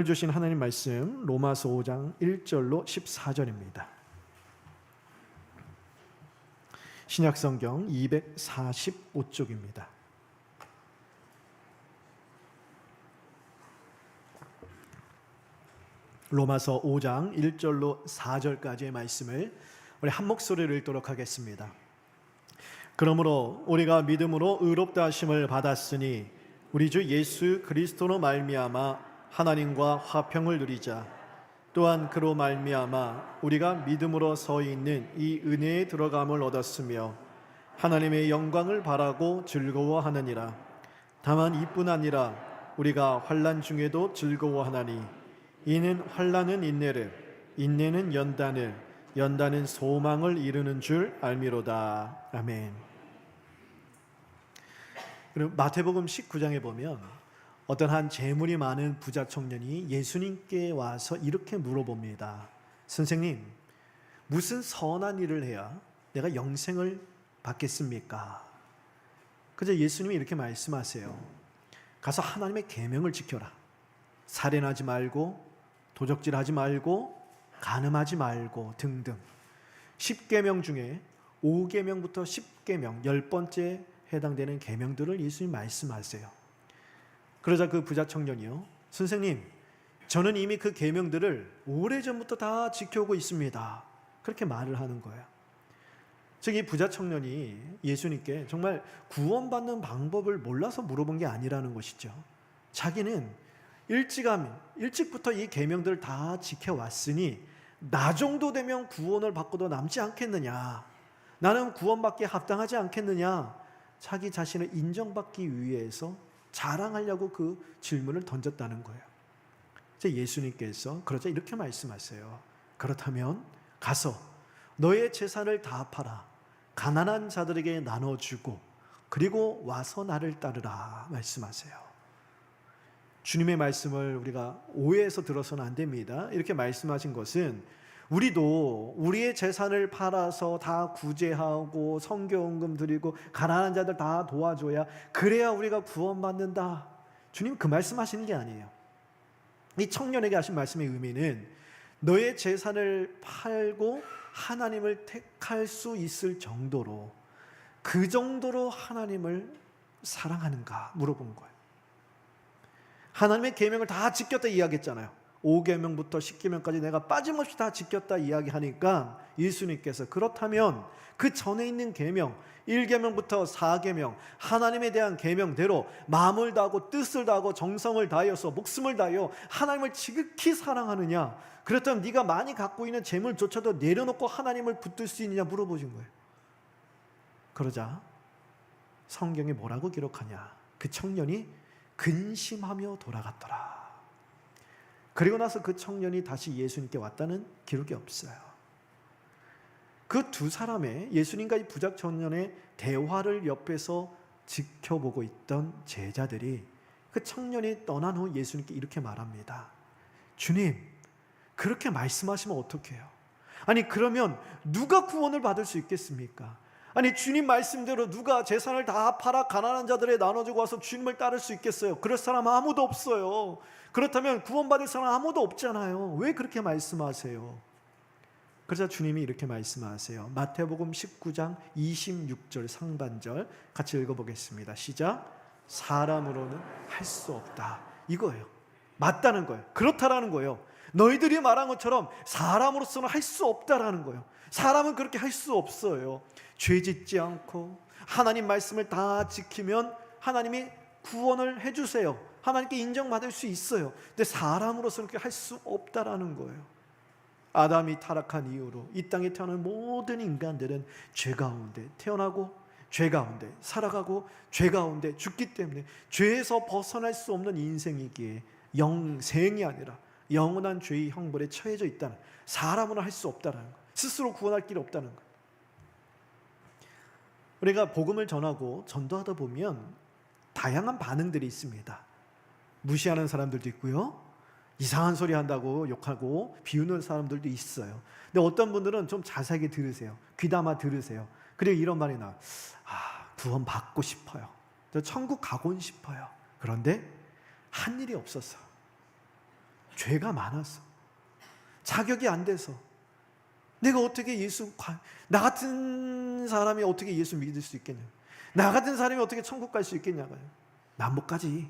주신 하나님 말씀 로마서 5장 1절로 14절입니다. 신약성경 245쪽입니다. 로마서 5장 1절로 4절까지의 말씀을 우리 한 목소리로 읽도록 하겠습니다. 그러므로 우리가 믿음으로 의롭다 하심을 받았으니 우리 주 예수 그리스도로 말미암아 하나님과 화평을 누리자. 또한 그로 말미암아 우리가 믿음으로 서 있는 이 은혜에 들어감을 얻었으며 하나님의 영광을 바라고 즐거워하느니라. 다만 이뿐 아니라 우리가 환난 중에도 즐거워하나니 이는 환난은 인내를, 인내는 연단을, 연단은 소망을 이루는 줄 알미로다. 아멘. 그리고 마태복음 19장에 보면 어떤 한 재물이 많은 부자 청년이 예수님께 와서 이렇게 물어봅니다. 선생님, 무슨 선한 일을 해야 내가 영생을 받겠습니까? 그저 예수님이 이렇게 말씀하세요. 가서 하나님의 계명을 지켜라. 살인하지 말고, 도적질하지 말고, 간음하지 말고 등등 10계명 중에 5계명부터 10계명 10번째 해당되는 계명들을 예수님이 말씀하세요. 그러자 그 부자 청년이요, 선생님, 저는 이미 그 계명들을 오래전부터 다 지켜오고 있습니다. 그렇게 말을 하는 거예요. 즉 이 부자 청년이 예수님께 정말 구원받는 방법을 몰라서 물어본 게 아니라는 것이죠. 자기는 일찍부터 이 계명들을 다 지켜왔으니 나 정도 되면 구원을 받고도 남지 않겠느냐, 나는 구원받기에 합당하지 않겠느냐, 자기 자신을 인정받기 위해서 자랑하려고 그 질문을 던졌다는 거예요. 예수님께서 그러자 이렇게 말씀하세요. 그렇다면 가서 너의 재산을 다 팔아 가난한 자들에게 나눠주고 그리고 와서 나를 따르라 말씀하세요. 주님의 말씀을 우리가 오해해서 들어서는 안 됩니다. 이렇게 말씀하신 것은 우리도 우리의 재산을 팔아서 다 구제하고 선교헌금 드리고 가난한 자들 다 도와줘야 그래야 우리가 구원받는다, 주님 그 말씀하시는 게 아니에요. 이 청년에게 하신 말씀의 의미는 너의 재산을 팔고 하나님을 택할 수 있을 정도로, 그 정도로 하나님을 사랑하는가 물어본 거예요. 하나님의 계명을 다 지켰다 이야기했잖아요. 5계명부터 10계명까지 내가 빠짐없이 다 지켰다 이야기하니까 예수님께서 그렇다면 그 전에 있는 계명 1계명부터 4계명 하나님에 대한 계명대로 마음을 다하고 뜻을 다하고 정성을 다하여서 목숨을 다하여 하나님을 지극히 사랑하느냐, 그렇다면 네가 많이 갖고 있는 재물조차도 내려놓고 하나님을 붙들 수 있느냐 물어보신 거예요. 그러자 성경에 뭐라고 기록하냐, 그 청년이 근심하며 돌아갔더라. 그리고 나서 그 청년이 다시 예수님께 왔다는 기록이 없어요. 그 두 사람의, 예수님과 이 부자 청년의 대화를 옆에서 지켜보고 있던 제자들이 그 청년이 떠난 후 예수님께 이렇게 말합니다. 주님, 그렇게 말씀하시면 어떡해요? 아니 그러면 누가 구원을 받을 수 있겠습니까? 아니 주님 말씀대로 누가 재산을 다 팔아 가난한 자들에 나눠주고 와서 주님을 따를 수 있겠어요? 그럴 사람 아무도 없어요. 그렇다면 구원받을 사람 아무도 없잖아요. 왜 그렇게 말씀하세요? 그래서 주님이 이렇게 말씀하세요. 마태복음 19장 26절 상반절 같이 읽어보겠습니다. 시작. 사람으로는 할 수 없다, 이거예요. 맞다는 거예요. 그렇다라는 거예요. 너희들이 말한 것처럼 사람으로서는 할 수 없다라는 거예요. 사람은 그렇게 할 수 없어요. 죄 짓지 않고 하나님 말씀을 다 지키면 하나님이 구원을 해주세요. 하나님께 인정받을 수 있어요. 근데 사람으로서는 그렇게 할 수 없다라는 거예요. 아담이 타락한 이후로 이 땅에 태어난 모든 인간들은 죄 가운데 태어나고 죄 가운데 살아가고 죄 가운데 죽기 때문에 죄에서 벗어날 수 없는 인생이기에 영생이 아니라 영원한 죄의 형벌에 처해져 있다는, 사람으로 할 수 없다는 것, 스스로 구원할 길이 없다는 것. 우리가 복음을 전하고 전도하다 보면 다양한 반응들이 있습니다. 무시하는 사람들도 있고요, 이상한 소리 한다고 욕하고 비우는 사람들도 있어요. 근데 어떤 분들은 좀 자세하게 들으세요. 귀담아 들으세요. 그리고 이런 말이 나와요. 구원 받고 싶어요. 저 천국 가곤 싶어요. 그런데 한 일이 없었어. 죄가 많아서, 자격이 안 돼서, 내가 어떻게 나 같은 사람이 어떻게 예수 믿을 수 있겠냐, 나 같은 사람이 어떻게 천국 갈 수 있겠냐고요. 난 못 가지.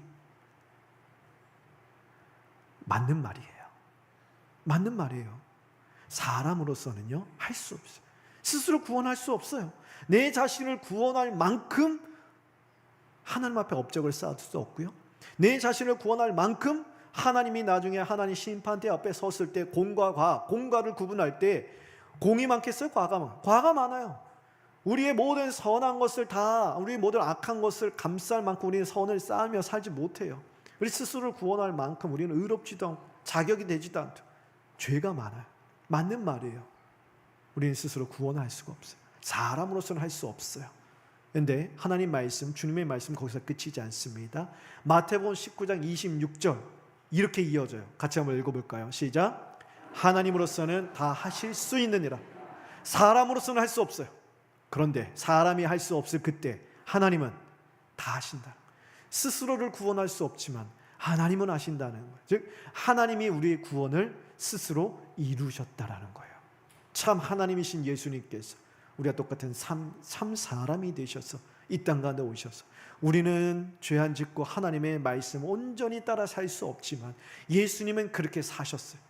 맞는 말이에요. 맞는 말이에요. 사람으로서는요, 할 수 없어요. 스스로 구원할 수 없어요. 내 자신을 구원할 만큼 하나님 앞에 업적을 쌓을 수 없고요, 내 자신을 구원할 만큼 하나님이 나중에 하나님 심판대 앞에 섰을 때 공과 과, 공과를 구분할 때 공이 많겠어요? 과가 많아요. 우리의 모든 선한 것을 다, 우리의 모든 악한 것을 감쌀 만큼 우리는 선을 쌓으며 살지 못해요. 우리 스스로를 구원할 만큼 우리는 의롭지도 않고 자격이 되지도 않고 죄가 많아요. 맞는 말이에요. 우리는 스스로 구원할 수가 없어요. 사람으로서는 할 수 없어요. 그런데 하나님 말씀, 주님의 말씀 거기서 끝이지 않습니다. 마태복음 19장 26절 이렇게 이어져요. 같이 한번 읽어볼까요? 시작. 하나님으로서는 다 하실 수 있느니라. 사람으로서는 할 수 없어요. 그런데 사람이 할 수 없을 그때 하나님은 다 하신다. 스스로를 구원할 수 없지만 하나님은 하신다는 거예요. 즉 하나님이 우리의 구원을 스스로 이루셨다라는 거예요. 참 하나님이신 예수님께서 우리와 똑같은 참 사람이 되셔서 이 땅 가운데 오셔서, 우리는 죄 안 짓고 하나님의 말씀 온전히 따라 살 수 없지만 예수님은 그렇게 사셨어요.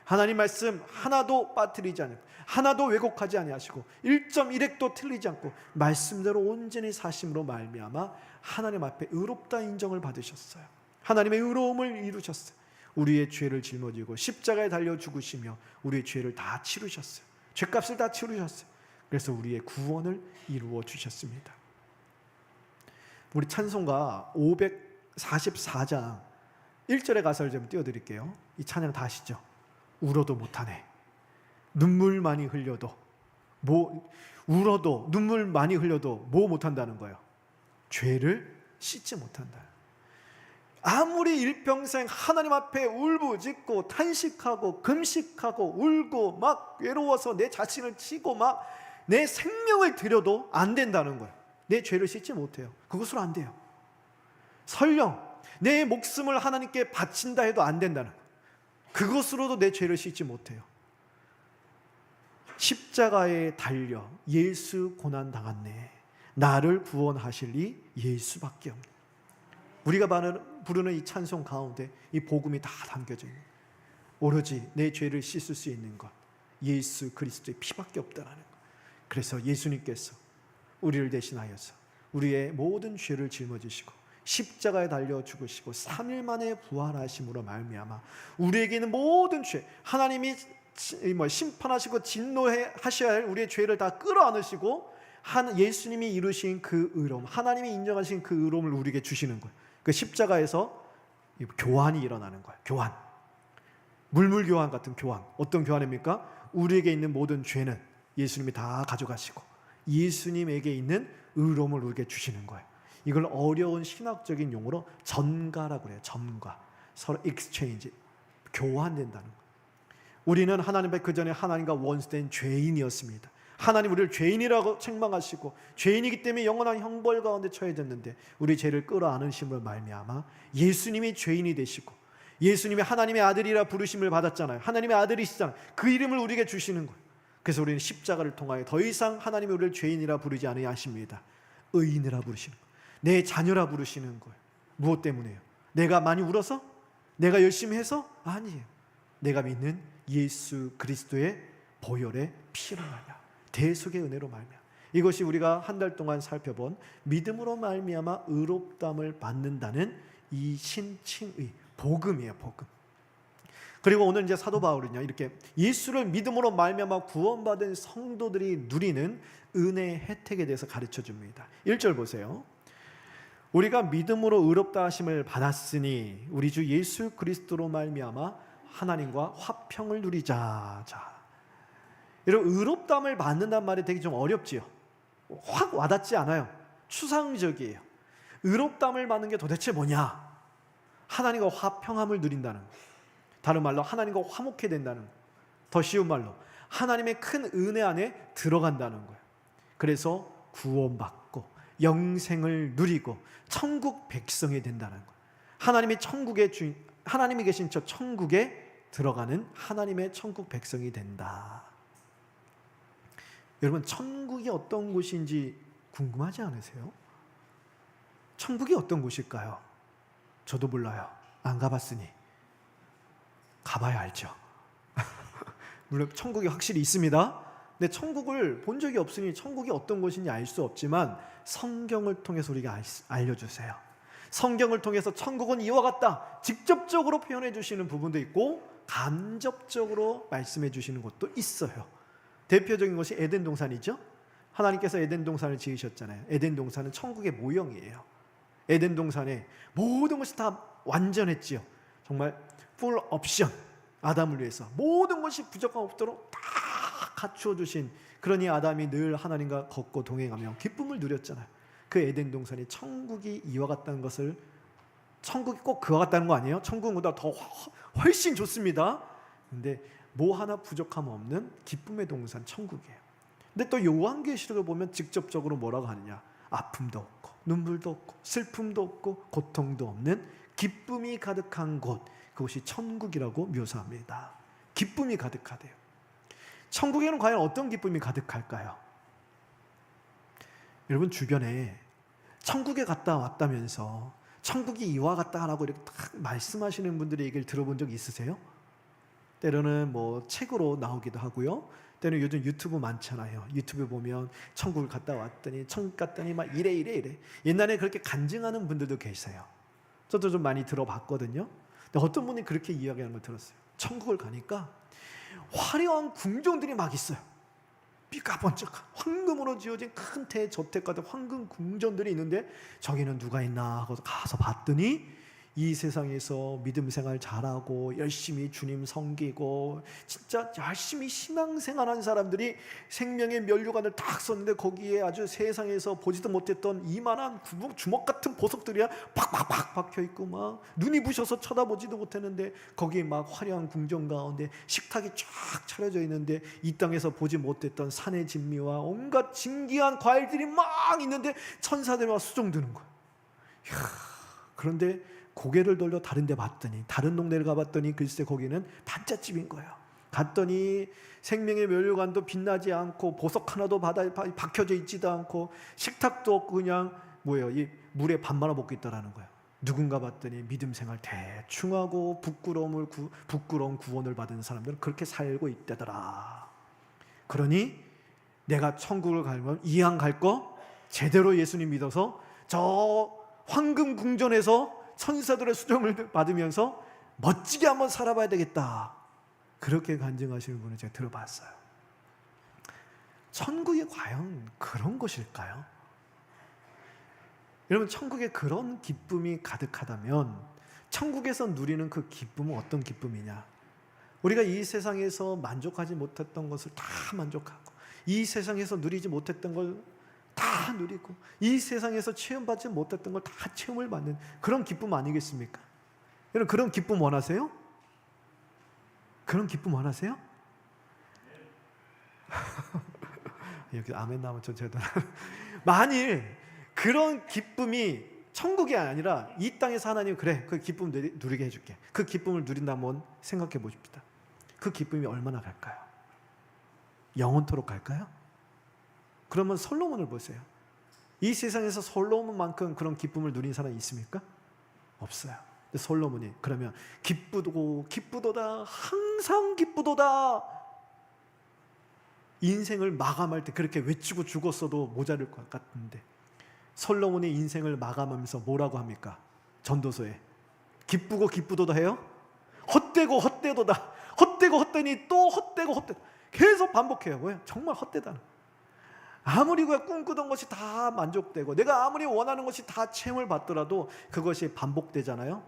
하나님 말씀 하나도 빠뜨리지 않고 하나도 왜곡하지 아니하시고 1.1획도 틀리지 않고 말씀대로 온전히 사심으로 말미암아 하나님 앞에 의롭다 인정을 받으셨어요. 하나님의 의로움을 이루셨어요. 우리의 죄를 짊어지고 십자가에 달려 죽으시며 우리의 죄를 다 치르셨어요. 죄값을 다 치르셨어요. 그래서 우리의 구원을 이루어 주셨습니다. 우리 찬송가 544장 1절의 가사를 좀 띄워드릴게요. 이 찬양 다 아시죠? 울어도 못하네. 눈물 많이 흘려도 울어도 눈물 많이 흘려도 뭐 못한다는 거예요? 죄를 씻지 못한다. 아무리 일평생 하나님 앞에 울부짖고 탄식하고 금식하고 울고 막 외로워서 내 자신을 치고 막 내 생명을 들여도 안 된다는 거예요. 내 죄를 씻지 못해요. 그것으로 안 돼요. 설령 내 목숨을 하나님께 바친다 해도 안 된다는 거예요. 그것으로도 내 죄를 씻지 못해요. 십자가에 달려 예수 고난 당했네. 나를 구원하실 이 예수밖에 없네. 우리가 부르는 이 찬송 가운데 이 복음이 다 담겨져 있는, 오로지 내 죄를 씻을 수 있는 것 예수 그리스도의 피밖에 없다라는 것. 그래서 예수님께서 우리를 대신하여서 우리의 모든 죄를 짊어지시고 십자가에 달려 죽으시고 3일 만에 부활하심으로 말미암아 우리에게 있는 모든 죄, 하나님이 심판하시고 진노하셔야 할 우리의 죄를 다 끌어안으시고 예수님이 이루신 그 의로움, 하나님이 인정하신 그 의로움을 우리에게 주시는 거예요. 그 십자가에서 교환이 일어나는 거예요. 교환, 물물교환 같은 교환. 어떤 교환입니까? 우리에게 있는 모든 죄는 예수님이 다 가져가시고 예수님에게 있는 의로움을 우리에게 주시는 거예요. 이걸 어려운 신학적인 용어로 전가라고 그래요. 전가, 서로 exchange, 교환된다는 거예요. 우리는 하나님 앞에 그 전에 하나님과 원수된 죄인이었습니다. 하나님 우리를 죄인이라고 책망하시고 죄인이기 때문에 영원한 형벌 가운데 처해 졌는데 우리 죄를 끌어안으심을 말미암아 예수님이 죄인이 되시고 예수님이 하나님의 아들이라 부르심을 받았잖아요. 하나님의 아들이시잖아요. 그 이름을 우리에게 주시는 거예요. 그래서 우리는 십자가를 통하여 더 이상 하나님이 우리를 죄인이라 부르지 않으려 하십니다. 의인이라 부르시는 거예요. 내 자녀라 부르시는 거예요. 무엇 때문에요? 내가 많이 울어서? 내가 열심히 해서? 아니에요. 내가 믿는 예수 그리스도의 보혈의 피로 말미암아, 대속의 은혜로 말미암아. 이것이 우리가 한 달 동안 살펴본 믿음으로 말미암아 의롭다함을 받는다는 이 신칭의 복음이에요. 복음. 그리고 오늘 이제 사도 바울은요, 이렇게 예수를 믿음으로 말미암아 구원받은 성도들이 누리는 은혜의 혜택에 대해서 가르쳐 줍니다. 1절 보세요. 우리가 믿음으로 의롭다 하심을 받았으니 우리 주 예수 그리스도로 말미암아 하나님과 화평을 누리자. 자, 여러분, 의롭다함을 받는다는 말이 되게 좀 어렵지요. 확 와닿지 않아요. 추상적이에요. 의롭다함을 받는 게 도대체 뭐냐? 하나님과 화평함을 누린다는 거예요. 다른 말로 하나님과 화목해 된다는 거예요. 더 쉬운 말로 하나님의 큰 은혜 안에 들어간다는 거예요. 그래서 구원받고 영생을 누리고 천국 백성이 된다는 거예요. 하나님이 천국의 주인, 하나님이 계신 저 천국의 들어가는 하나님의 천국 백성이 된다. 여러분, 천국이 어떤 곳인지 궁금하지 않으세요? 천국이 어떤 곳일까요? 저도 몰라요. 안 가봤으니 가봐야 알죠. 물론 천국이 확실히 있습니다. 근데 천국을 본 적이 없으니 천국이 어떤 곳인지 알 수 없지만 성경을 통해서 우리가 알려주세요. 성경을 통해서 천국은 이와 같다 직접적으로 표현해 주시는 부분도 있고 간접적으로 말씀해 주시는 것도 있어요. 대표적인 것이 에덴 동산이죠. 하나님께서 에덴 동산을 지으셨잖아요. 에덴 동산은 천국의 모형이에요. 에덴 동산에 모든 것이 다 완전했지요. 정말 풀 옵션, 아담을 위해서 모든 것이 부족함 없도록 다 갖추어 주신, 그러니 아담이 늘 하나님과 걷고 동행하며 기쁨을 누렸잖아요. 그 에덴 동산이 천국이 이와 같다는 것을, 천국이 꼭 그와 같다는 거 아니에요? 천국보다 더 훨씬 좋습니다. 근데 뭐 하나 부족함 없는 기쁨의 동산 천국이에요. 근데 또 요한계시록을 보면 직접적으로 뭐라고 하느냐, 아픔도 없고 눈물도 없고 슬픔도 없고 고통도 없는 기쁨이 가득한 곳, 그것이 천국이라고 묘사합니다. 기쁨이 가득하대요. 천국에는 과연 어떤 기쁨이 가득할까요? 여러분, 주변에 천국에 갔다 왔다면서 천국이 이와 같다라고 이렇게 딱 말씀하시는 분들의 얘기를 들어본 적 있으세요? 때로는 뭐 책으로 나오기도 하고요. 때는 요즘 유튜브 많잖아요. 유튜브 보면 천국을 갔다 왔더니 천국 갔더니 막 이래. 옛날에 그렇게 간증하는 분들도 계세요. 저도 좀 많이 들어봤거든요. 근데 어떤 분이 그렇게 이야기하는 걸 들었어요. 천국을 가니까 화려한 궁정들이 막 있어요. 삐까번쩍한 황금으로 지어진 큰 대저택 같은 황금 궁전들이 있는데 저기는 누가 있나 하고 가서 봤더니 이 세상에서 믿음 생활 잘하고 열심히 주님 섬기고 진짜 열심히 신앙생활한 사람들이 생명의 면류관을 딱 썼는데 거기에 아주 세상에서 보지도 못했던 이만한 주먹 같은 보석들이 팍팍팍 박혀있고 막 눈이 부셔서 쳐다보지도 못했는데 거기에 막 화려한 궁전 가운데 식탁이 쫙 차려져 있는데 이 땅에서 보지 못했던 산의 진미와 온갖 신기한 과일들이 막 있는데 천사들이 막 수종드는 거예요. 그런데 고개를 돌려 다른 데 봤더니, 다른 동네를 가봤더니 글쎄 거기는 반잣집인 거예요. 갔더니 생명의 면류관도 빛나지 않고 보석 하나도 바다에 박혀져 있지도 않고 식탁도 없고 그냥 뭐예요, 이 물에 밥 말아 먹고 있다라는 거예요. 누군가 봤더니 믿음 생활 대충 하고 부끄러운 구원을 받은 사람들은 그렇게 살고 있다더라. 그러니 내가 천국을 가면 이왕 갈 거 제대로 예수님 믿어서 저 황금 궁전에서 천사들의 수종을 받으면서 멋지게 한번 살아봐야 되겠다. 그렇게 간증하시는 분을 제가 들어봤어요. 천국이 과연 그런 것일까요? 여러분, 천국에 그런 기쁨이 가득하다면 천국에서 누리는 그 기쁨은 어떤 기쁨이냐? 우리가 이 세상에서 만족하지 못했던 것을 다 만족하고 이 세상에서 누리지 못했던 걸 다 누리고 이 세상에서 체험받지 못했던 걸 다 체험을 받는 그런 기쁨 아니겠습니까? 여러분, 그런 기쁨 원하세요? 그런 기쁨 원하세요? 여기 아멘 나오면 저도 만일 그런 기쁨이 천국이 아니라 이 땅에서 하나님 그래 그 기쁨 누리게 해줄게, 그 기쁨을 누린다면 생각해 보십시다. 그 기쁨이 얼마나 갈까요? 영원토록 갈까요? 그러면 솔로몬을 보세요. 이 세상에서 솔로몬만큼 그런 기쁨을 누린 사람이 있습니까? 없어요. 근데 솔로몬이 그러면 기쁘도다 항상 기쁘도다, 인생을 마감할 때 그렇게 외치고 죽었어도 모자랄 것 같은데 솔로몬의 인생을 마감하면서 뭐라고 합니까? 전도서에 기쁘고 기쁘도다 해요? 헛되고 헛되도다, 헛되고 헛되니 또 헛되고 헛되다, 계속 반복해요. 뭐야? 정말 헛되다. 아무리 꿈꾸던 것이 다 만족되고 내가 아무리 원하는 것이 다 체험을 받더라도 그것이 반복되잖아요.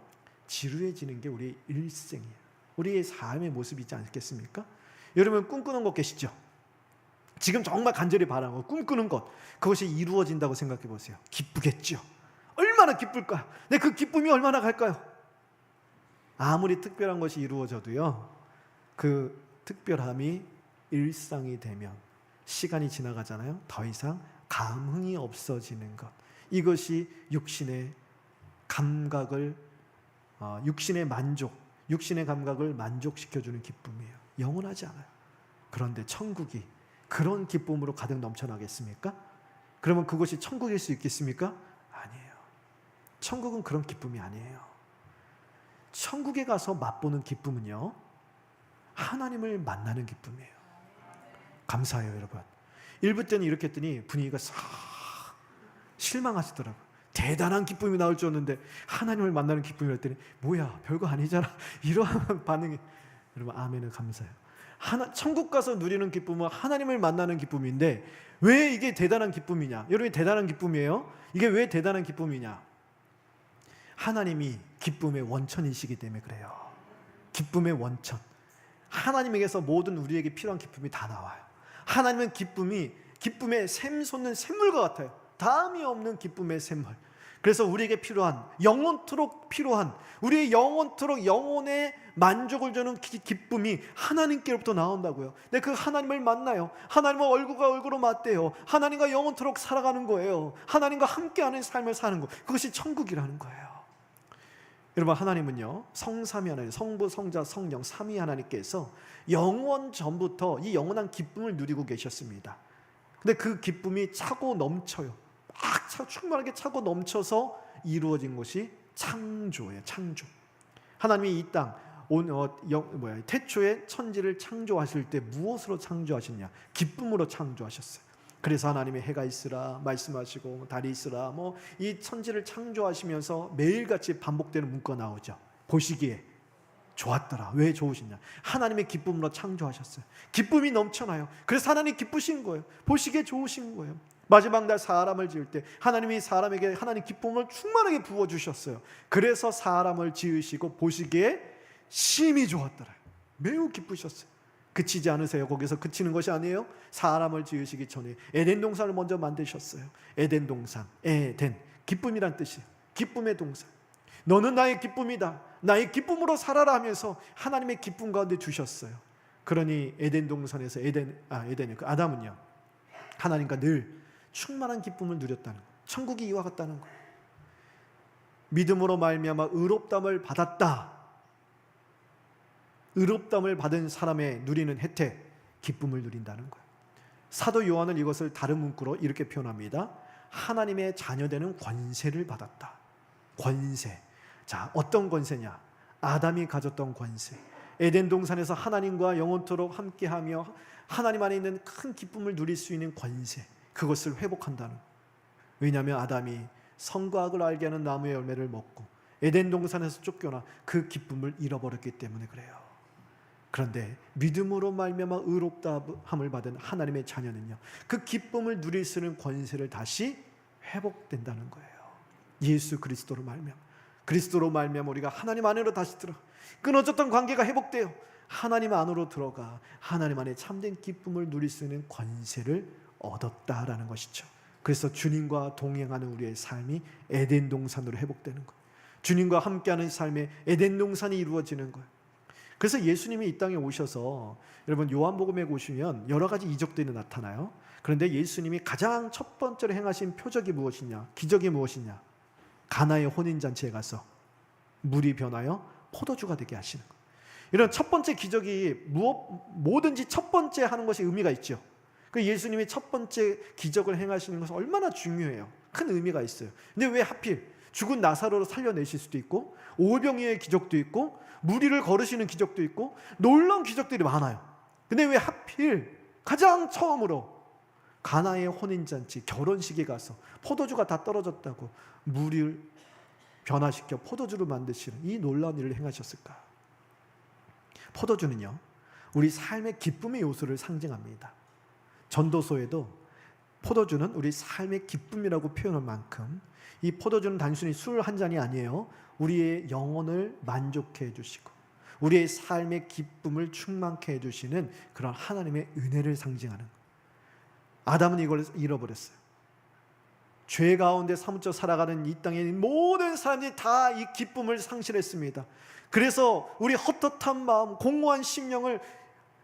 지루해지는 게 우리의 일생이에요. 우리의 삶의 모습이지 않겠습니까? 여러분, 꿈꾸는 것 계시죠? 지금 정말 간절히 바라는 것, 꿈꾸는 것, 그것이 이루어진다고 생각해 보세요. 기쁘겠죠? 얼마나 기쁠까? 근데 그 기쁨이 얼마나 갈까요? 아무리 특별한 것이 이루어져도요, 그 특별함이 일상이 되면 시간이 지나가잖아요. 더 이상 감흥이 없어지는 것, 이것이 육신의 감각을, 육신의 만족, 육신의 감각을 만족시켜주는 기쁨이에요. 영원하지 않아요. 그런데 천국이 그런 기쁨으로 가득 넘쳐나겠습니까? 그러면 그것이 천국일 수 있겠습니까? 아니에요. 천국은 그런 기쁨이 아니에요. 천국에 가서 맛보는 기쁨은요, 하나님을 만나는 기쁨이에요. 감사해요, 여러분. 1부 때는 이렇게 했더니 분위기가 싹 실망하시더라고요. 대단한 기쁨이 나올 줄 알았는데 하나님을 만나는 기쁨이랬더니 뭐야, 별거 아니잖아. 이러한 반응이. 여러분, 아멘은 감사해요. 천국 가서 누리는 기쁨은 하나님을 만나는 기쁨인데 왜 이게 대단한 기쁨이냐? 여러분, 대단한 기쁨이에요. 이게 왜 대단한 기쁨이냐? 하나님이 기쁨의 원천이시기 때문에 그래요. 기쁨의 원천. 하나님에게서 모든 우리에게 필요한 기쁨이 다 나와요. 하나님은 기쁨의 샘솟는 샘물과 같아요. 다음이 없는 기쁨의 샘물. 그래서 우리에게 필요한, 영원토록 필요한, 우리의 영원토록 영혼의 만족을 주는 기쁨이 하나님께로부터 나온다고요. 근데 그 하나님을 만나요. 하나님과 얼굴과 얼굴로 맞대요. 하나님과 영원토록 살아가는 거예요. 하나님과 함께하는 삶을 사는 거. 그것이 천국이라는 거예요. 여러분, 하나님은요, 성삼위 하나님, 성부, 성자, 성령 삼위 하나님께서 영원 전부터 이 영원한 기쁨을 누리고 계셨습니다. 근데 그 기쁨이 차고 넘쳐요. 막 충만하게 차고 넘쳐서 이루어진 것이 창조예요. 창조. 하나님이 이 땅 태초에 천지를 창조하실 때 무엇으로 창조하셨냐? 기쁨으로 창조하셨어요. 그래서 하나님의 해가 있으라 말씀하시고 달이 있으라 이 천지를 창조하시면서 매일같이 반복되는 문구가 나오죠. 보시기에 좋았더라. 왜 좋으시냐? 하나님의 기쁨으로 창조하셨어요. 기쁨이 넘쳐나요. 그래서 하나님 기쁘신 거예요. 보시기에 좋으신 거예요. 마지막 날 사람을 지을 때 하나님이 사람에게 하나님 기쁨을 충만하게 부어주셨어요. 그래서 사람을 지으시고 보시기에 심히 좋았더라. 매우 기쁘셨어요. 그치지 않으세요? 거기서 그치는 것이 아니에요. 사람을 지으시기 전에 에덴 동산을 먼저 만드셨어요. 에덴 동산, 에덴, 기쁨이란 뜻이에요. 기쁨의 동산. 너는 나의 기쁨이다. 나의 기쁨으로 살아라 하면서 하나님의 기쁨 가운데 두셨어요. 그러니 에덴 동산에서 아담은요, 하나님과 늘 충만한 기쁨을 누렸다는 거예요. 천국이 이와 같다는 거예요. 믿음으로 말미암아 의롭다함을 받았다. 의롭다함을 받은 사람의 누리는 혜택, 기쁨을 누린다는 거예요. 사도 요한은 이것을 다른 문구로 이렇게 표현합니다. 하나님의 자녀되는 권세를 받았다. 권세. 자, 어떤 권세냐? 아담이 가졌던 권세. 에덴 동산에서 하나님과 영원토록 함께하며 하나님 안에 있는 큰 기쁨을 누릴 수 있는 권세, 그것을 회복한다는 거예요. 왜냐하면 아담이 선과 악을 알게 하는 나무의 열매를 먹고 에덴 동산에서 쫓겨나 그 기쁨을 잃어버렸기 때문에 그래요. 그런데 믿음으로 말미암아 의롭다함을 받은 하나님의 자녀는요, 그 기쁨을 누릴 수 있는 권세를 다시 회복된다는 거예요. 예수 그리스도로 말미암아. 그리스도로 말미암아 우리가 하나님 안으로 다시 들어가, 끊어졌던 관계가 회복돼요. 하나님 안으로 들어가 하나님 안에 참된 기쁨을 누릴 수 있는 권세를 얻었다라는 것이죠. 그래서 주님과 동행하는 우리의 삶이 에덴 동산으로 회복되는 거예요. 주님과 함께하는 삶에 에덴 동산이 이루어지는 거예요. 그래서 예수님이 이 땅에 오셔서, 여러분 요한복음에 보시면 여러 가지 이적들이 나타나요. 그런데 예수님이 가장 첫 번째로 행하신 표적이 무엇이냐? 기적이 무엇이냐? 가나의 혼인잔치에 가서 물이 변하여 포도주가 되게 하시는 거예요. 이런 첫 번째 기적이 뭐든지 첫 번째 하는 것이 의미가 있죠. 그 예수님이 첫 번째 기적을 행하시는 것은 얼마나 중요해요. 큰 의미가 있어요. 근데 왜 하필 죽은 나사로를 살려내실 수도 있고, 오병이어의 기적도 있고, 무리를 걸으시는 기적도 있고, 놀라운 기적들이 많아요. 근데 왜 하필 가장 처음으로 가나의 혼인잔치, 결혼식에 가서 포도주가 다 떨어졌다고 물을 변화시켜 포도주를 만드시는 이 놀라운 일을 행하셨을까? 포도주는요, 우리 삶의 기쁨의 요소를 상징합니다. 전도서에도 포도주는 우리 삶의 기쁨이라고 표현할 만큼, 이 포도주는 단순히 술 한 잔이 아니에요. 우리의 영혼을 만족해 해주시고 우리의 삶의 기쁨을 충만케 해주시는 그런 하나님의 은혜를 상징하는 거예요. 아담은 이걸 잃어버렸어요. 죄 가운데 사무쳐 살아가는 이 땅에 있는 모든 사람들이 다 이 기쁨을 상실했습니다. 그래서 우리 헛헛한 마음, 공허한 심령을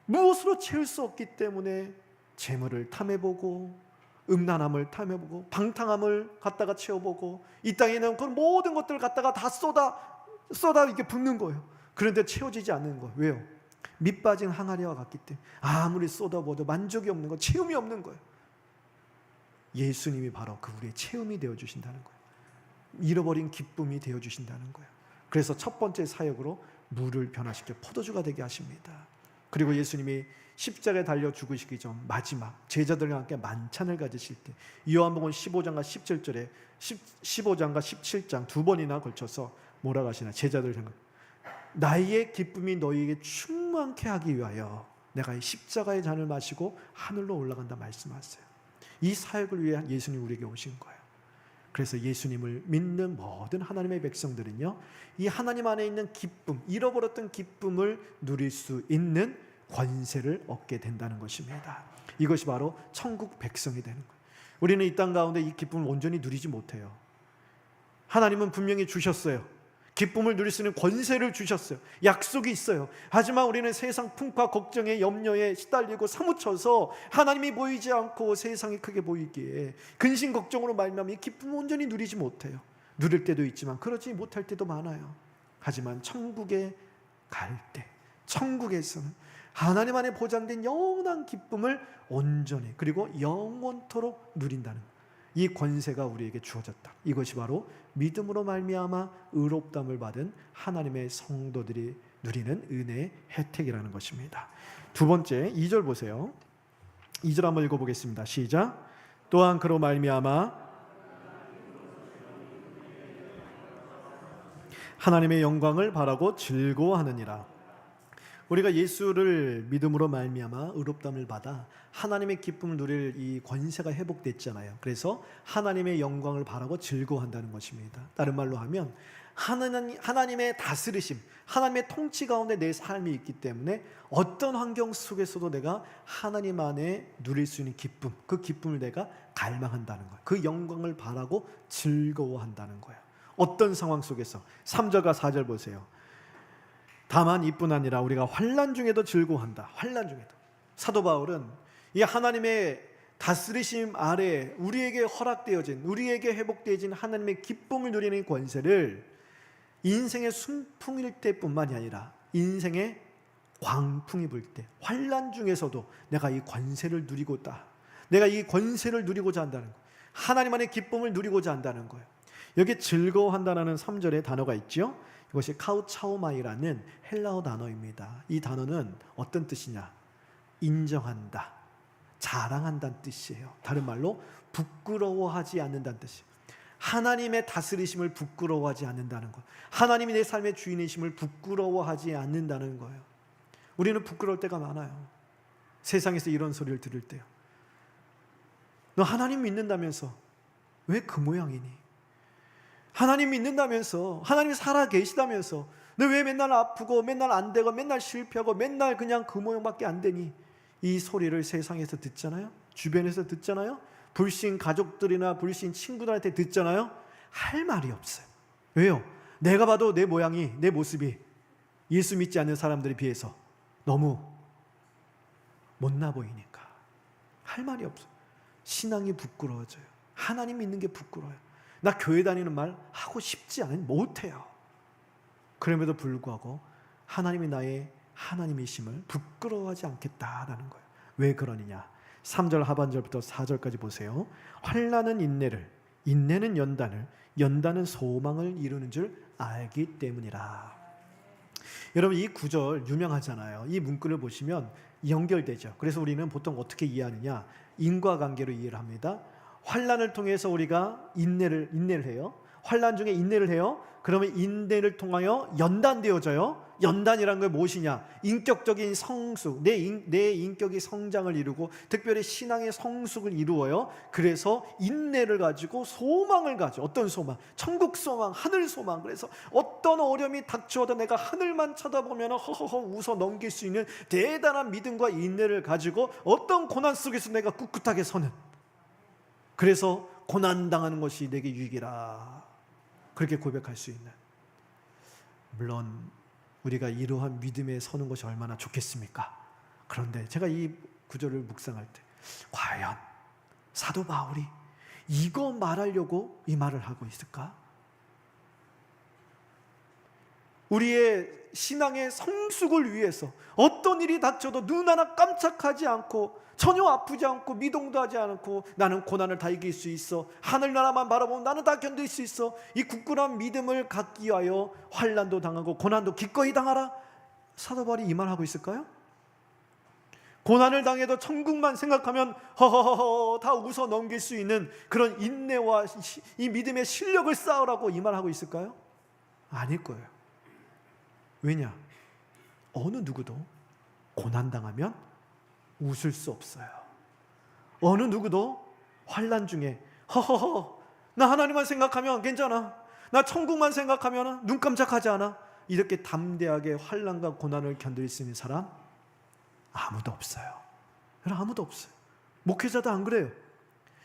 무엇으로 채울 수 없기 때문에 재물을 탐해보고, 음란함을 탐해보고, 방탕함을 갖다가 채워보고, 이 땅에 있는 그 모든 것들을 갖다가 다 쏟아 이렇게 붓는 거예요. 그런데 채워지지 않는 거예요. 왜요? 밑 빠진 항아리와 같기 때문에 아무리 쏟아부어도 만족이 없는 거, 채움이 없는 거예요. 예수님이 바로 그 우리의 채움이 되어주신다는 거예요. 잃어버린 기쁨이 되어주신다는 거예요. 그래서 첫 번째 사역으로 물을 변화시켜 포도주가 되게 하십니다. 그리고 예수님이 십자가에 달려 죽으시기 전 마지막 제자들과 함께 만찬을 가지실 때 요한복음 15장과 17절에 15장과 17장 두 번이나 걸쳐서 뭐라고 하시나, 제자들 향해 나의 기쁨이 너희에게 충만케 하기 위하여 내가 이 십자가의 잔을 마시고 하늘로 올라간다 말씀하세요. 이 사역을 위해 예수님 우리에게 오신 거예요. 그래서 예수님을 믿는 모든 하나님의 백성들은요, 이 하나님 안에 있는 기쁨, 잃어버렸던 기쁨을 누릴 수 있는 권세를 얻게 된다는 것입니다. 이것이 바로 천국 백성이 되는 거예요. 우리는 이 땅 가운데 이 기쁨을 온전히 누리지 못해요. 하나님은 분명히 주셨어요. 기쁨을 누릴 수 있는 권세를 주셨어요. 약속이 있어요. 하지만 우리는 세상 풍파, 걱정에, 염려에 시달리고 사무쳐서 하나님이 보이지 않고 세상이 크게 보이기에 근심 걱정으로 말미암아 이 기쁨을 온전히 누리지 못해요. 누릴 때도 있지만 그러지 못할 때도 많아요. 하지만 천국에 갈 때, 천국에서는 하나님 안에 보장된 영원한 기쁨을 온전히 그리고 영원토록 누린다는 이 권세가 우리에게 주어졌다. 이것이 바로 믿음으로 말미암아 의롭다함을 받은 하나님의 성도들이 누리는 은혜의 혜택이라는 것입니다. 두 번째 2절 보세요. 2절 한번 읽어보겠습니다. 시작. 또한 그로 말미암아 하나님의 영광을 바라고 즐거워하느니라. 우리가 예수를 믿음으로 말미암아 의롭다함을 받아 하나님의 기쁨을 누릴 이 권세가 회복됐잖아요. 그래서 하나님의 영광을 바라고 즐거워한다는 것입니다. 다른 말로 하면 하나님의 다스리심, 하나님의 통치 가운데 내 삶이 있기 때문에 어떤 환경 속에서도 내가 하나님 안에 누릴 수 있는 기쁨, 그 기쁨을 내가 갈망한다는 거예요. 그 영광을 바라고 즐거워한다는 거예요. 어떤 상황 속에서 3절과 4절 보세요. 다만 이뿐 아니라 우리가 환난 중에도 즐거워한다. 환난 중에도. 사도 바울은 이 하나님의 다스리심 아래 우리에게 허락되어진, 우리에게 회복되어진 하나님의 기쁨을 누리는 권세를 인생의 순풍일 때뿐만이 아니라 인생의 광풍이 불 때, 환난 중에서도 내가 이 권세를 누리고다, 내가 이 권세를 누리고자 한다는 거예요. 하나님 안의 기쁨을 누리고자 한다는 거예요. 여기 즐거워한다는 3절의 단어가 있죠. 이것이 카우차오마이라는 헬라어 단어입니다. 이 단어는 어떤 뜻이냐? 인정한다, 자랑한다는 뜻이에요. 다른 말로 부끄러워하지 않는다는 뜻이에요. 하나님의 다스리심을 부끄러워하지 않는다는 것, 하나님이 내 삶의 주인이심을 부끄러워하지 않는다는 거예요. 우리는 부끄러울 때가 많아요. 세상에서 이런 소리를 들을 때요. 너 하나님 믿는다면서 왜 그 모양이니? 하나님 믿는다면서, 하나님이 살아 계시다면서 너 왜 맨날 아프고 맨날 안 되고 맨날 실패하고 맨날 그냥 그 모양밖에 안 되니? 이 소리를 세상에서 듣잖아요. 주변에서 듣잖아요. 불신 가족들이나 불신 친구들한테 듣잖아요. 할 말이 없어요. 왜요? 내가 봐도 내 모양이, 내 모습이 예수 믿지 않는 사람들에 비해서 너무 못나 보이니까 할 말이 없어요. 신앙이 부끄러워져요. 하나님 믿는 게 부끄러워요. 나 교회 다니는 말 하고 싶지 않아요. 못해요. 그럼에도 불구하고 하나님이 나의 하나님이심을 부끄러워하지 않겠다라는 거예요. 왜 그러느냐? 3절 하반절부터 4절까지 보세요. 환난은 인내를, 인내는 연단을, 연단은 소망을 이루는 줄 알기 때문이라. 여러분 이 구절 유명하잖아요. 이 문구를 보시면 연결되죠. 그래서 우리는 보통 어떻게 이해하느냐? 인과관계로 이해를 합니다. 환난을 통해서 우리가 인내를 해요. 환난 중에 인내를 해요. 그러면 인내를 통하여 연단되어져요. 연단이란 게 무엇이냐? 인격적인 성숙, 내 인격이 성장을 이루고 특별히 신앙의 성숙을 이루어요. 그래서 인내를 가지고 소망을 가져. 어떤 소망? 천국 소망, 하늘 소망. 그래서 어떤 어려움이 닥쳐도 내가 하늘만 쳐다보면 허허허 웃어 넘길 수 있는 대단한 믿음과 인내를 가지고 어떤 고난 속에서 내가 꿋꿋하게 서는, 그래서 고난당하는 것이 내게 유익이라, 그렇게 고백할 수 있는. 물론 우리가 이러한 믿음에 서는 것이 얼마나 좋겠습니까? 그런데 제가 이 구절을 묵상할 때 과연 사도 바울이 이거 말하려고 이 말을 하고 있을까? 우리의 신앙의 성숙을 위해서 어떤 일이 닥쳐도 눈 하나 깜짝하지 않고 전혀 아프지 않고 미동도 하지 않고 나는 고난을 다 이길 수 있어, 하늘나라만 바라보면 나는 다 견딜 수 있어, 이 굳건한 믿음을 갖기 위하여 환난도 당하고 고난도 기꺼이 당하라, 사도 바울이 이 말하고 있을까요? 고난을 당해도 천국만 생각하면 허허허허 다 웃어 넘길 수 있는 그런 인내와 이 믿음의 실력을 쌓으라고 이 말하고 있을까요? 아닐 거예요. 왜냐? 어느 누구도 고난당하면 웃을 수 없어요. 어느 누구도 환난 중에 허허허 나 하나님만 생각하면 괜찮아, 나 천국만 생각하면 눈 깜짝하지 않아, 이렇게 담대하게 환난과 고난을 견딜 수 있는 사람 아무도 없어요. 아무도 없어요. 목회자도 안 그래요.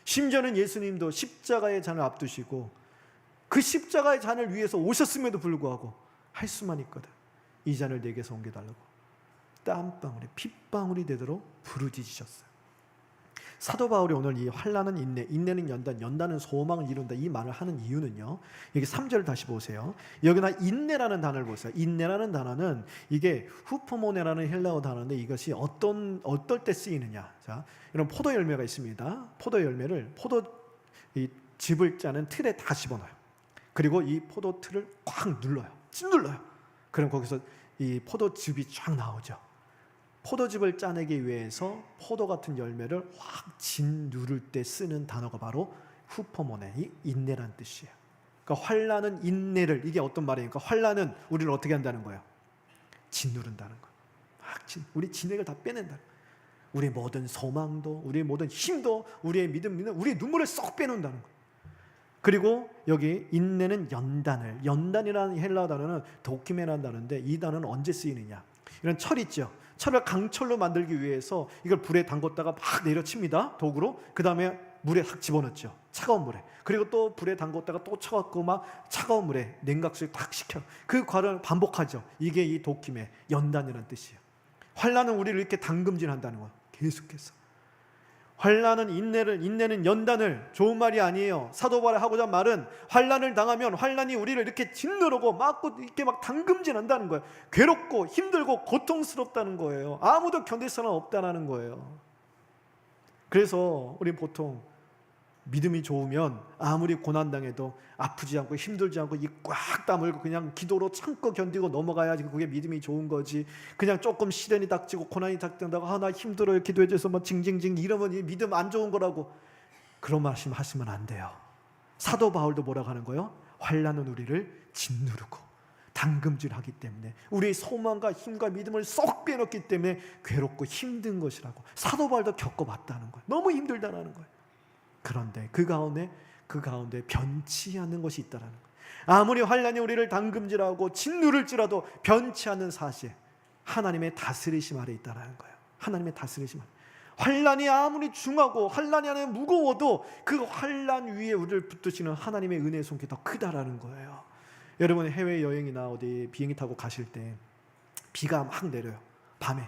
심지어는 예수님도 십자가의 잔을 앞두시고 그 십자가의 잔을 위해서 오셨음에도 불구하고 할 수만 있거든. 이 잔을 내게서 옮겨달라고 땀방울에 핏방울이 되도록 부르짖으셨어요. 사도 바울이 오늘 이 환난은 인내, 인내는 연단, 연단은 소망을 이룬다 이 말을 하는 이유는요, 여기 3절을 다시 보세요. 여기나 인내라는 단어를 보세요. 인내라는 단어는 이게 후포모네라는 헬라어 단어인데 이것이 어떨 때 쓰이느냐. 자, 이런 포도 열매가 있습니다. 포도 열매를 이 즙을 짜는 틀에 다 집어넣어요. 그리고 이 포도 틀을 꽉 눌러요. 찐눌러요. 그럼 거기서 이 포도즙이 쫙 나오죠. 포도즙을 짜내기 위해서 포도 같은 열매를 확 짓누를 때 쓰는 단어가 바로 후포모네, 이 인내란 뜻이에요. 그러니까 환난은 인내를, 이게 어떤 말이니까 환난은 우리를 어떻게 한다는 거예요? 짓누른다는 거예요. 우리 진액을 다 빼낸다는 거예요. 우리의 모든 소망도, 우리의 모든 힘도, 우리의 믿음도, 우리의 눈물을 쏙 빼놓는다는 거예요. 그리고 여기 인내는 연단이라는 헬라어 단어는 도키메라는 단어인데 이 단어는 언제 쓰이느냐? 이런 철 있죠. 철을 강철로 만들기 위해서 이걸 불에 담궜다가 막 내려칩니다. 도구로. 그 다음에 물에 탁 집어넣죠. 차가운 물에. 그리고 또 불에 담궜다가 또 쳐갖고 막 차가운 물에 냉각수에 탁 식혀요. 그 과정을 반복하죠. 이게 이 도킴의 연단이라는 뜻이에요. 환난은 우리를 이렇게 담금질한다는 거예요. 계속해서. 환난은 인내는 연단을, 좋은 말이 아니에요. 사도 바울이 하고자 한 말은 환난을 당하면 환난이 우리를 이렇게 짓누르고 막고 이렇게 막 당금질한다는 거예요. 괴롭고 힘들고 고통스럽다는 거예요. 아무도 견딜 사람 없다는 거예요. 그래서 우리 보통 믿음이 좋으면 아무리 고난당해도 아프지 않고 힘들지 않고 이 꽉 다물고 그냥 기도로 참고 견디고 넘어가야지 그게 믿음이 좋은 거지. 그냥 조금 시련이 닥치고 고난이 닥친다고 나 힘들어요 기도해줘서 막 징징징 이러면 이 믿음 안 좋은 거라고, 그런 말씀 하시면 안 돼요. 사도 바울도 뭐라고 하는 거예요? 환난은 우리를 짓누르고 당금질하기 때문에 우리의 소망과 힘과 믿음을 쏙 빼놓기 때문에 괴롭고 힘든 것이라고 사도 바울도 겪어봤다는 거예요. 너무 힘들다는 거예요. 그런데 그 가운데 변치 않는 것이 있다라는 거예요. 아무리 환난이 우리를 당금질하고 짓누를지라도 변치 않는 사실, 하나님의 다스리심 아래 있다라는 거예요. 하나님의 다스리심 아래. 환난이 아무리 중하고 환난이 아니라 무거워도 그 환난 위에 우리를 붙드시는 하나님의 은혜의 손길이 더 크다라는 거예요. 여러분 해외 여행이나 어디 비행기 타고 가실 때 비가 막 내려요. 밤에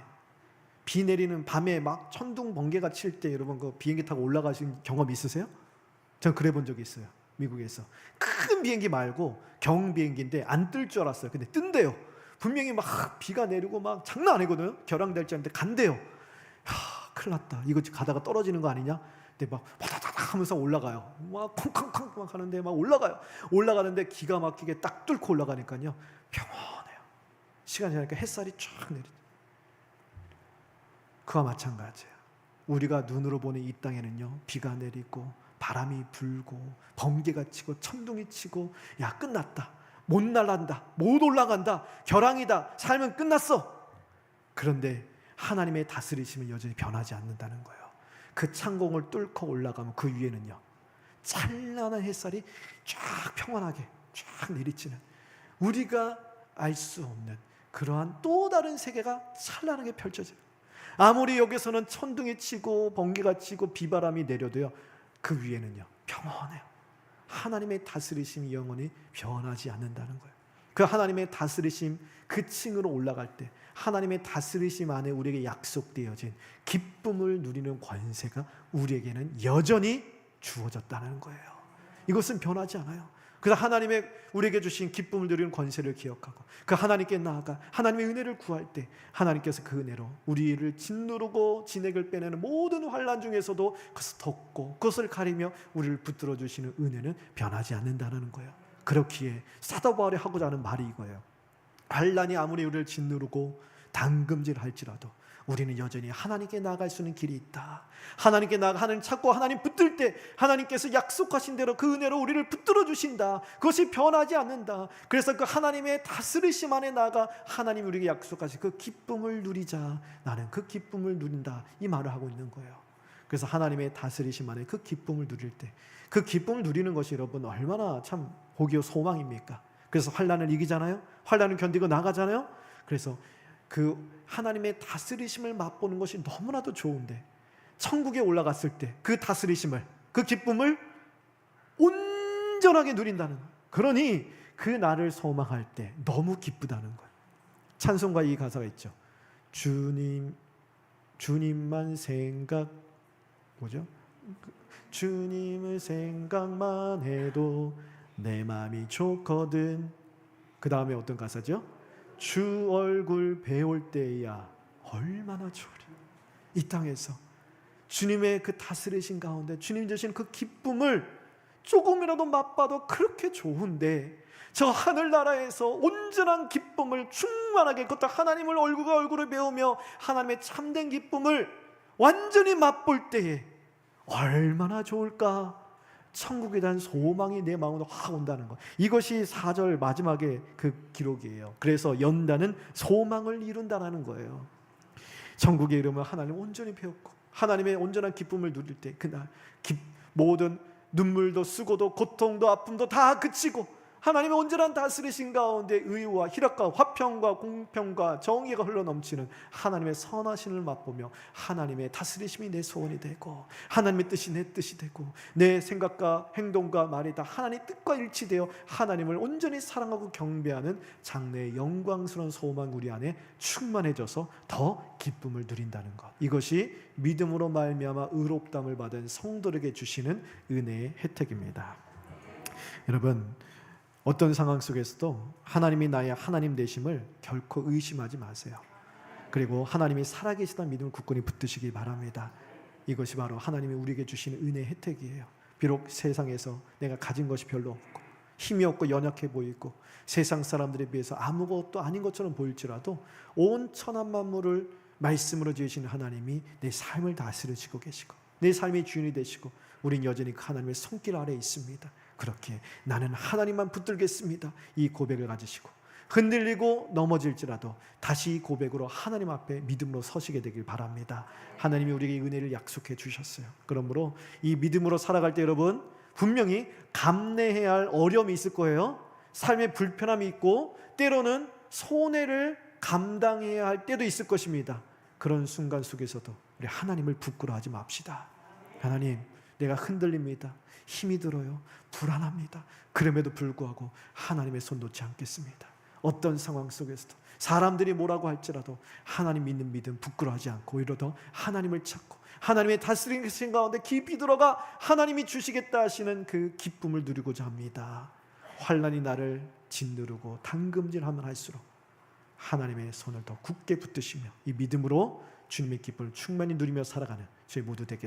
비 내리는 밤에 막 천둥 번개가 칠 때 여러분 그 비행기 타고 올라가신 경험 있으세요? 전 그래 본 적이 있어요. 미국에서 큰 비행기 말고 경 비행기인데 안 뜰 줄 알았어요. 근데 뜬대요. 분명히 막 비가 내리고 막 장난 아니거든요. 결항될 줄 알았는데 간대요. 큰일 났다. 이거 가다가 떨어지는 거 아니냐? 근데 막 바다다닥 하면서 올라가요. 막 콩콩콩 막 하는데 막 올라가요. 올라가는데 기가 막히게 딱 뚫고 올라가니까요. 평온해요. 시간이 지나니까 햇살이 쫙 내리죠. 그와 마찬가지예요. 우리가 눈으로 보는 이 땅에는요, 비가 내리고 바람이 불고 번개가 치고 천둥이 치고 야 끝났다, 못 날아간다, 못 올라간다, 결항이다, 삶은 끝났어. 그런데 하나님의 다스리심은 여전히 변하지 않는다는 거예요. 그 창공을 뚫고 올라가면 그 위에는요 찬란한 햇살이 쫙 평안하게 쫙 내리치는, 우리가 알 수 없는 그러한 또 다른 세계가 찬란하게 펼쳐져요. 아무리 여기서는 천둥이 치고 번개가 치고 비바람이 내려도요 그 위에는요 평온해요. 하나님의 다스리심이 영원히 변하지 않는다는 거예요. 그 하나님의 다스리심 그 층으로 올라갈 때 하나님의 다스리심 안에 우리에게 약속되어진 기쁨을 누리는 권세가 우리에게는 여전히 주어졌다는 거예요. 이것은 변하지 않아요. 그래서 하나님의 우리에게 주신 기쁨을 누리는 권세를 기억하고 그 하나님께 나아가 하나님의 은혜를 구할 때 하나님께서 그 은혜로 우리를 짓누르고 진액을 빼내는 모든 환난 중에서도 그것을 덮고 그것을 가리며 우리를 붙들어 주시는 은혜는 변하지 않는다는 거예요. 그렇기에 사도 바울이 하고자 하는 말이 이거예요. 환난이 아무리 우리를 짓누르고 당금질할지라도 우리는 여전히 하나님께 나아갈 수 있는 길이 있다. 하나님께 나아가 하나님 찾고 하나님 붙들 때 하나님께서 약속하신 대로 그 은혜로 우리를 붙들어 주신다. 그것이 변하지 않는다. 그래서 그 하나님의 다스리심 안에 나아가 하나님 우리에게 약속하신 그 기쁨을 누리자. 나는 그 기쁨을 누린다. 이 말을 하고 있는 거예요. 그래서 하나님의 다스리심 안에 그 기쁨을 누릴 때 그 기쁨을 누리는 것이 여러분 얼마나 참 복이요 소망입니까? 그래서 환난을 이기잖아요. 환난을 견디고 나가잖아요. 그래서 그 하나님의 다스리심을 맛보는 것이 너무나도 좋은데 천국에 올라갔을 때 그 다스리심을 그 기쁨을 온전하게 누린다는 거예요. 그러니 그 날을 소망할 때 너무 기쁘다는 거예요. 찬송가 이 가사가 있죠. 주님만 생각 뭐죠? 주님을 생각만 해도 내 마음이 좋거든. 그 다음에 어떤 가사죠? 주 얼굴 배울 때야 얼마나 좋으리. 이 땅에서 주님의 그 다스리신 가운데 주님 주신 그 기쁨을 조금이라도 맛봐도 그렇게 좋은데 저 하늘나라에서 온전한 기쁨을 충만하게 그것도 하나님을 얼굴과 얼굴을 배우며 하나님의 참된 기쁨을 완전히 맛볼 때에 얼마나 좋을까. 천국에 대한 소망이 내 마음으로 확 온다는 것. 이것이 4절 마지막에 그 기록이에요. 그래서 연다는 소망을 이룬다는 거예요. 천국에 이르면 하나님 온전히 배웠고 하나님의 온전한 기쁨을 누릴 때 그날 모든 눈물도 쓰고도 고통도 아픔도 다 그치고 하나님의 온전한 다스리신 가운데 의와 희락과 화평과 공평과 정의가 흘러넘치는 하나님의 선하심을 맛보며 하나님의 다스리심이 내 소원이 되고 하나님의 뜻이 내 뜻이 되고 내 생각과 행동과 말이 다 하나님의 뜻과 일치되어 하나님을 온전히 사랑하고 경배하는 장래의 영광스러운 소망 우리 안에 충만해져서 더 기쁨을 누린다는 것. 이것이 믿음으로 말미암아 의롭다함을 받은 성도에게 주시는 은혜의 혜택입니다. 여러분, 어떤 상황 속에서도 하나님이 나의 하나님 되심을 결코 의심하지 마세요. 그리고 하나님이 살아계시다는 믿음을 굳건히 붙드시기 바랍니다. 이것이 바로 하나님이 우리에게 주시는 은혜의 혜택이에요. 비록 세상에서 내가 가진 것이 별로 없고 힘이 없고 연약해 보이고 세상 사람들에 비해서 아무것도 아닌 것처럼 보일지라도 온 천한 만물을 말씀으로 지으시는 하나님이 내 삶을 다스리시고 계시고 내 삶의 주인이 되시고 우린 여전히 그 하나님의 손길 아래에 있습니다. 그렇게 나는 하나님만 붙들겠습니다. 이 고백을 가지시고 흔들리고 넘어질지라도 다시 이 고백으로 하나님 앞에 믿음으로 서시게 되길 바랍니다. 하나님이 우리에게 은혜를 약속해 주셨어요. 그러므로 이 믿음으로 살아갈 때 여러분 분명히 감내해야 할 어려움이 있을 거예요. 삶의 불편함이 있고 때로는 손해를 감당해야 할 때도 있을 것입니다. 그런 순간 속에서도 우리 하나님을 부끄러워하지 맙시다. 하나님, 내가 흔들립니다. 힘이 들어요. 불안합니다. 그럼에도 불구하고 하나님의 손 놓지 않겠습니다. 어떤 상황 속에서도 사람들이 뭐라고 할지라도 하나님 믿는 믿음 부끄러워하지 않고 오히려 더 하나님을 찾고 하나님의 다스리신 가운데 깊이 들어가 하나님이 주시겠다 하시는 그 기쁨을 누리고자 합니다. 환난이 나를 짓누르고 당금질하면 할수록 하나님의 손을 더 굳게 붙드시며 이 믿음으로 주님의 기쁨을 충만히 누리며 살아가는 저희 모두 되게